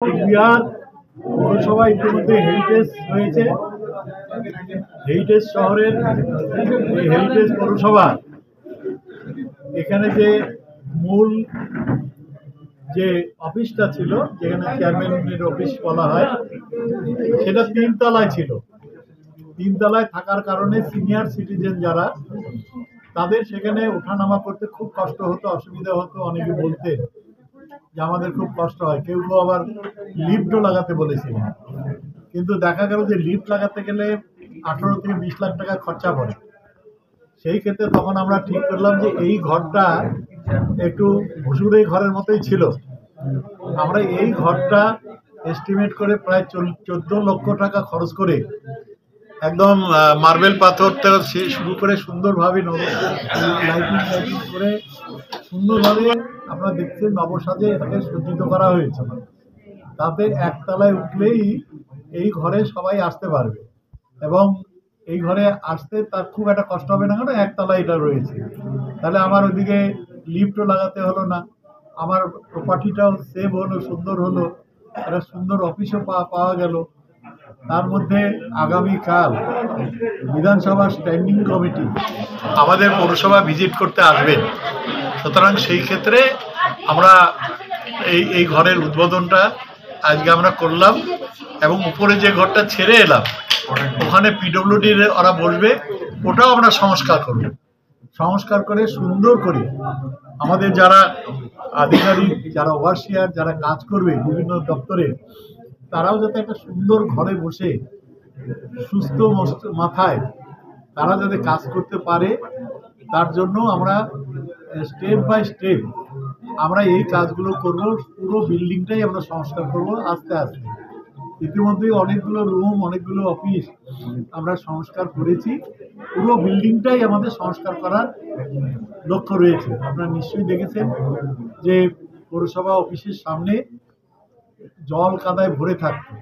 বিহার পৌরসভা ইতিমধ্যে হেরিটেজ হয়েছে। হেরিটেজ শহরের এই হেরিটেজ পৌরসভা এখানে যে মূল যে অফিসটা ছিল, যেখানে চেয়ারম্যানের অফিস বলা হয়, সেটা 3 তলায় ছিল। 3 তলায় থাকার কারণে সিনিয়র সিটিজেন যারা, তাদের সেখানে ওঠানামা করতে খুব কষ্ট হতো, অসুবিধা হতো। অনেকে বলতেন যে আমাদের খুব কষ্ট হয়, কেউ কেউ আবার লিফটও লাগাতে বলেছিলেন। কিন্তু দেখা গেল যে লিফট লাগাতে গেলে 18 থেকে 20 লাখ টাকা খরচা পড়ে। সেই ক্ষেত্রে তখন আমরা ঠিক করলাম যে এই ঘরটা একটু ভুসুড়ে ঘরের মতোই ছিল। আমরা এই ঘরটা এস্টিমেট করে প্রায় 14 লক্ষ টাকা খরচ করে একদম মার্বেল পাথর থেকে শুরু করে সুন্দরভাবে লাইটিং করে সুন্দরভাবে আপনারা দেখছেন নবসাজে এটাকে সজ্জিত করা হয়েছে। তাতে একতলায় উঠলেই এই ঘরে সবাই আসতে পারবে এবং এই ঘরে আসতে তার খুব একটা কষ্ট হবে না, কারণ একতলায় এটা রয়েছে। তাহলে আমার ওইদিকে লিফটও লাগাতে হলো না, আমার প্রপার্টিটাও সেভ হলো, সুন্দর হলো, একটা সুন্দর অফিসও পাওয়া গেল। তার মধ্যে আগামীকাল বিধানসভা স্ট্যান্ডিং কমিটি আমাদের পৌরসভা ভিজিট করতে আসবেন। সুতরাং সেই ক্ষেত্রে আমরা এই ঘরের উদ্বোধনটা আজকে আমরা করলাম এবং উপরে যে ঘরটা ছেড়ে এলাম ওখানে পিডব্লিউডি ওরা বসবে, ওটাও আমরা সংস্কার করব। সংস্কার করে সুন্দর করে আমাদের যারা আধিকারিক, যারা ওভারসিয়ার, যারা কাজ করবে বিভিন্ন দপ্তরে, তারাও যাতে একটা সুন্দর ঘরে বসে সুস্থ মাথায় তারা যাতে কাজ করতে পারে, তার জন্য আমরা স্টেপ বাই স্টেপ আমরা এই কাজগুলো করব। পুরো বিল্ডিংটাই আমরা সংস্কার করব আস্তে আস্তে। ইতিমধ্যে অনেকগুলো রুম, অনেকগুলো অফিস আমরা সংস্কার করেছি। পুরো বিল্ডিংটাই আমাদের সংস্কার করার লক্ষ্য রয়েছে। আপনারা নিশ্চয়ই দেখেছেন যে পৌরসভা অফিসের সামনে জল কাদায় ভরে থাকতো,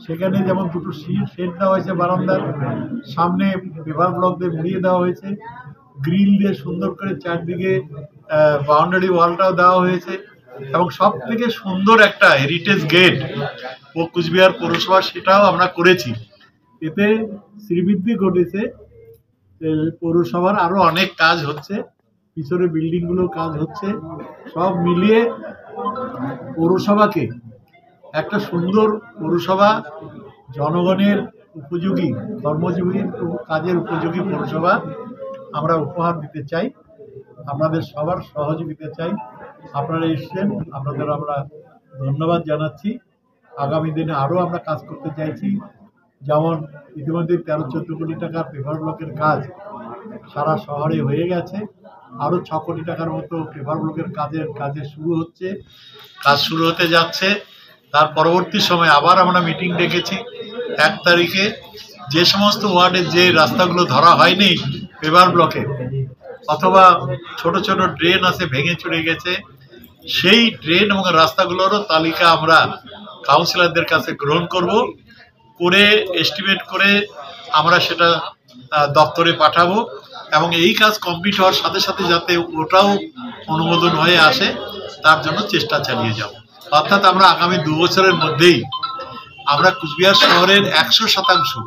সেখানে যেমন দুটো শেড দেওয়া হয়েছে, বারান্দার সামনে পেপার ব্লক দিয়ে মুড়িয়ে দেওয়া হয়েছে, গ্রিল দিয়ে সুন্দর করে চারদিকে বাউন্ডারি ওয়ালটাও দেওয়া হয়েছে এবং সব থেকে সুন্দর একটা হেরিটেজ গেট ও কুচবিহার পৌরসভা, সেটাও আমরা করেছি। এতে শ্রীবৃদ্ধি ঘটেছে। পৌরসভার আরো অনেক কাজ হচ্ছে, পিছনে বিল্ডিংগুলো কাজ হচ্ছে। সব মিলিয়ে পৌরসভাকে একটা সুন্দর পৌরসভা, জনগণের উপযোগী, কর্মজীবী কাজের উপযোগী পৌরসভা আমরা উপহার দিতে চাই। আপনাদের সবার সহযোগিতা চাই। আপনারা এসেছেন, আপনাদের আমরা ধন্যবাদ জানাচ্ছি। আগামী দিনে আরও আমরা কাজ করতে চাইছি। যেমন ইতিমধ্যে 13-14 কোটি টাকার পেপার ব্লকের কাজ সারা শহরে হয়ে গেছে। আরও 6 কোটি টাকার মতো পেপার ব্লকের কাজে শুরু হচ্ছে, কাজ শুরু হতে যাচ্ছে। তার পরবর্তী সময় আবার আমরা মিটিং ডেকেছি 1 তারিখে। যে সমস্ত ওয়ার্ডে যে রাস্তাগুলো ধরা হয়নি পেপার ব্লকে, অথবা ছোট ছোট ড্রেন আছে ভেঙে চুরে গেছে, সেই ড্রেন এবং রাস্তাগুলোরও তালিকা আমরা কাউন্সিলরদের কাছে গ্রহণ করে এস্টিমেট করে আমরা সেটা দপ্তরে পাঠাবো এবং এই কাজ কমপ্লিট হওয়ার সাথে সাথে যাতে ওটাও অনুমোদন হয়ে আসে তার জন্য চেষ্টা চালিয়ে যাব। অর্থাৎ আমরা আগামী 2 বছরের মধ্যেই আমরা কুচবিহার শহরের 100%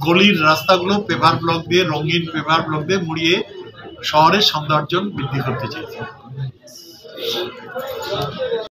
গলির রাস্তাগুলো পেপার ব্লক দিয়ে, রঙিন পেপার ব্লক দিয়ে মুড়িয়ে শহরের সৌন্দর্য বৃদ্ধি করতে চাইছি।